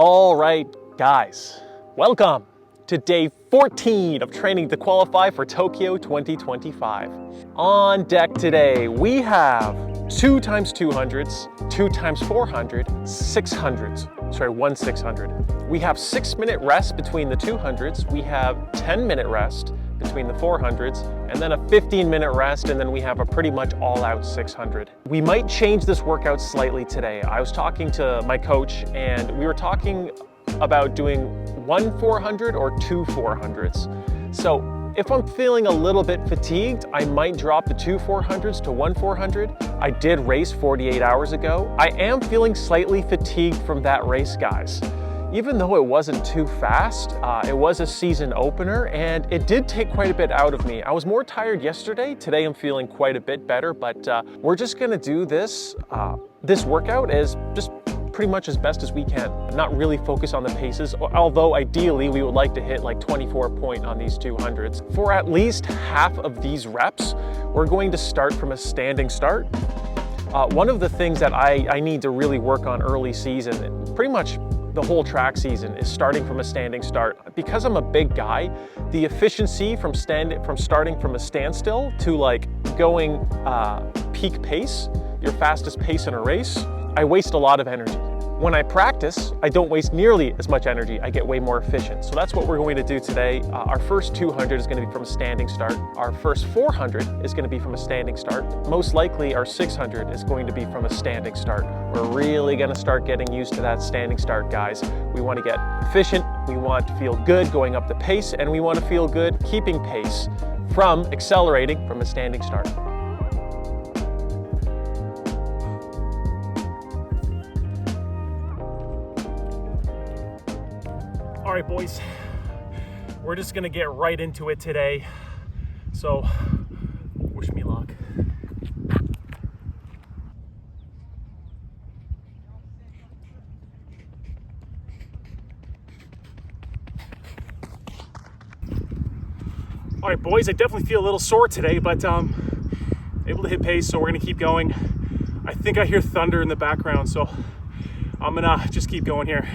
All right, guys, welcome to day 14 of training to qualify for Tokyo 2025. On deck today, we have 2 times 200s, 2 times 400, 600s. Sorry, 1 600. We have 6-minute rest between the 200s. We have 10-minute rest between the 400s, and then a 15-minute rest, and then we have a pretty much all-out 600. We might change this workout slightly today. I was talking to my coach, and we were talking about doing 1 400 or 2 400s. So if I'm feeling a little bit fatigued, I might drop the 2 400s to 1 400. I did race 48 hours ago. I am feeling slightly fatigued from that race, guys. Even though it wasn't too fast, it was a season opener and it did take quite a bit out of me. I was more tired yesterday. Today I'm feeling quite a bit better, but we're just gonna do this workout as just pretty much as best as we can. Not really focus on the paces, although ideally we would like to hit like 24 point on these 200s. For at least half of these reps, we're going to start from a standing start. One of the things that I need to really work on early season, pretty much the whole track season, is starting from a standing start. Because I'm a big guy, the efficiency from starting from a standstill to like going peak pace, your fastest pace in a race, I waste a lot of energy. When I practice, I don't waste nearly as much energy. I get way more efficient. So that's what we're going to do today. Our first 200 is going to be from a standing start. Our first 400 is going to be from a standing start. Most likely our 600 is going to be from a standing start. We're really going to start getting used to that standing start, guys. We want to get efficient, we want to feel good going up the pace, and we want to feel good keeping pace from accelerating from a standing start. All right, boys, we're just gonna get right into it today. So, wish me luck. All right, boys, I definitely feel a little sore today, but able to hit pace, so we're gonna keep going. I think I hear thunder in the background, so I'm gonna just keep going here.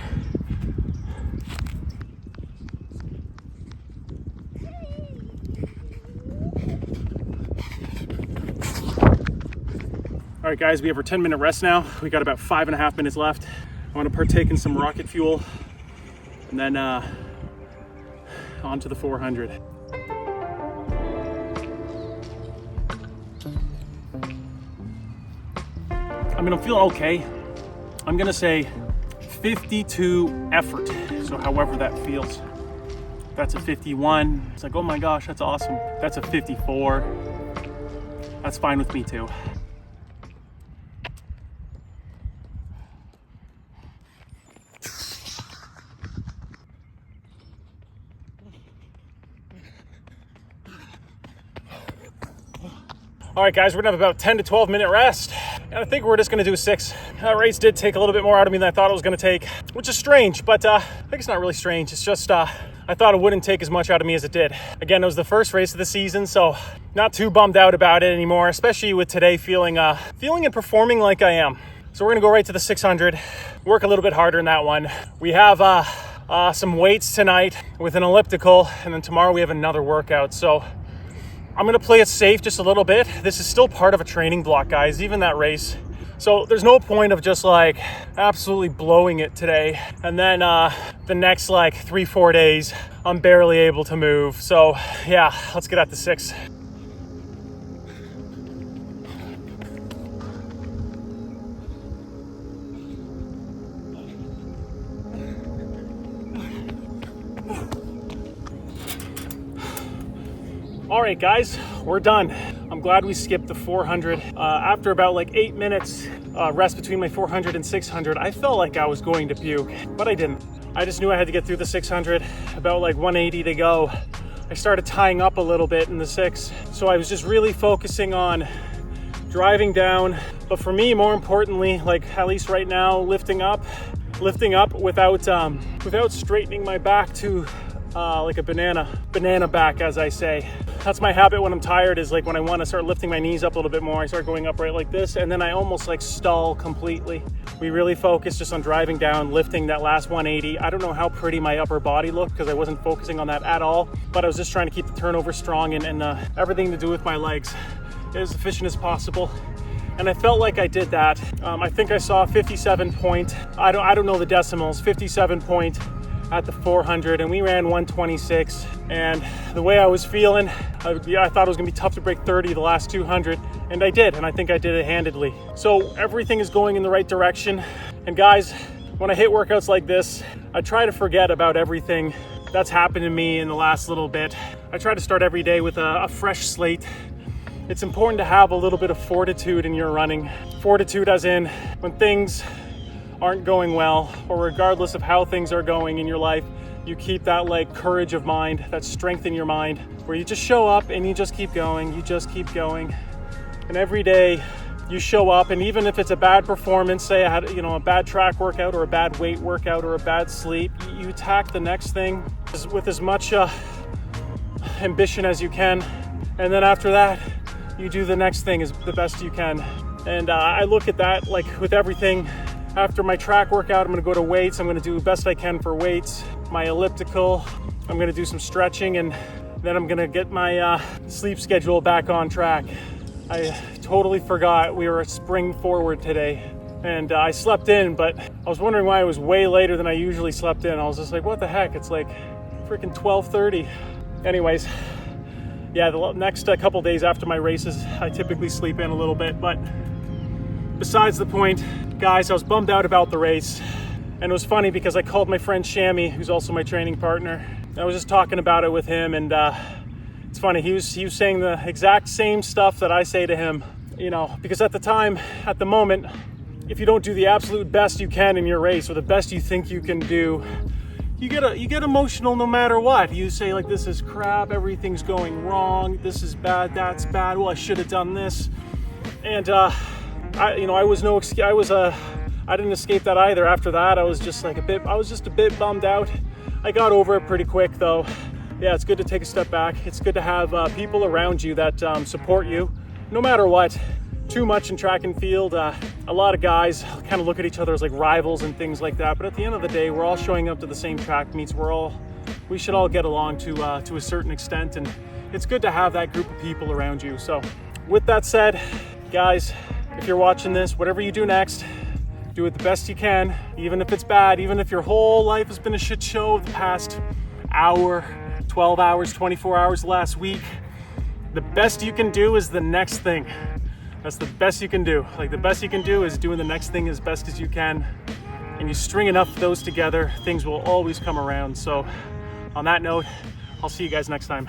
All right, guys, we have our 10-minute rest now. We got about 5.5 minutes left. I want to partake in some rocket fuel and then on to the 400. I mean, I'm feeling okay. I'm gonna say 52 effort. So however that feels. That's a 51. It's like, oh my gosh, that's awesome. That's a 54. That's fine with me too. All right, guys, we're gonna have about 10 to 12 minute rest. And I think we're just gonna do a 6. That race did take a little bit more out of me than I thought it was gonna take, which is strange, but I think it's not really strange. It's just, I thought it wouldn't take as much out of me as it did. Again, it was the first race of the season, so not too bummed out about it anymore, especially with today feeling and performing like I am. So we're gonna go right to the 600, work a little bit harder in that one. We have some weights tonight with an elliptical, and then tomorrow we have another workout. So I'm gonna play it safe just a little bit. This is still part of a training block, guys, even that race. So there's no point of just like absolutely blowing it today. And then the next like 3-4 days, I'm barely able to move. So yeah, let's get at the 6. All right, guys, we're done. I'm glad we skipped the 400. After about like 8 minutes rest between my 400 and 600, I felt like I was going to puke, but I didn't. I just knew I had to get through the 600. About like 180 to go. I started tying up a little bit in the 6. So I was just really focusing on driving down. But for me, more importantly, like at least right now, lifting up without straightening my back to like a banana back, as I say. that's my habit when I'm tired, is like when I want to start lifting my knees up a little bit more, I start going upright like this, and then I almost like stall completely. We really focus just on driving down, lifting that last 180. I don't know how pretty my upper body looked because I wasn't focusing on that at all, but I was just trying to keep the turnover strong and everything to do with my legs as efficient as possible. And I felt like I did that. I think I saw 57 point, I don't know the decimals, 57 point at the 400, and we ran 126. And the way I was feeling, I thought it was gonna be tough to break 30 the last 200, and I did, and I think I did it handedly. So everything is going in the right direction. And guys, when I hit workouts like this, I try to forget about everything that's happened to me in the last little bit. I try to start every day with a fresh slate. It's important to have a little bit of fortitude in your running. Fortitude as in when things aren't going well, or regardless of how things are going in your life, you keep that like courage of mind, that strength in your mind, where you just show up and you just keep going, And every day you show up, and even if it's a bad performance, say I had, a bad track workout or a bad weight workout or a bad sleep, you attack the next thing with as much ambition as you can. And then after that, you do the next thing as the best you can. And I look at that like with everything. After my track workout, I'm gonna go to weights. I'm gonna do the best I can for weights. My elliptical, I'm gonna do some stretching, and then I'm gonna get my sleep schedule back on track. I totally forgot we were spring forward today, and I slept in, but I was wondering why it was way later than I usually slept in. I was just like, what the heck? It's like freaking 12:30. Anyways, yeah, the next couple days after my races, I typically sleep in a little bit, but besides the point, guys, I was bummed out about the race. And it was funny because I called my friend Shammy, who's also my training partner. I was just talking about it with him, and it's funny, he was saying the exact same stuff that I say to him, because at the moment, if you don't do the absolute best you can in your race, or the best you think you can do, you get emotional no matter what. You say like, this is crap, everything's going wrong, this is bad, that's bad, well, I should have done this. And I didn't escape that either. After that, I was just a bit bummed out. I got over it pretty quick though. Yeah, it's good to take a step back. It's good to have people around you that support you, no matter what. Too much in track and field. A lot of guys kind of look at each other as like rivals and things like that. But at the end of the day, we're all showing up to the same track meets. We should all get along to a certain extent, and it's good to have that group of people around you. So, with that said, guys, if you're watching this, whatever you do next, do it the best you can, even if it's bad, even if your whole life has been a shit show the past hour, 12 hours, 24 hours last week. The best you can do is the next thing. That's the best you can do. Like, the best you can do is doing the next thing as best as you can. And you string enough of those together, things will always come around. So on that note, I'll see you guys next time.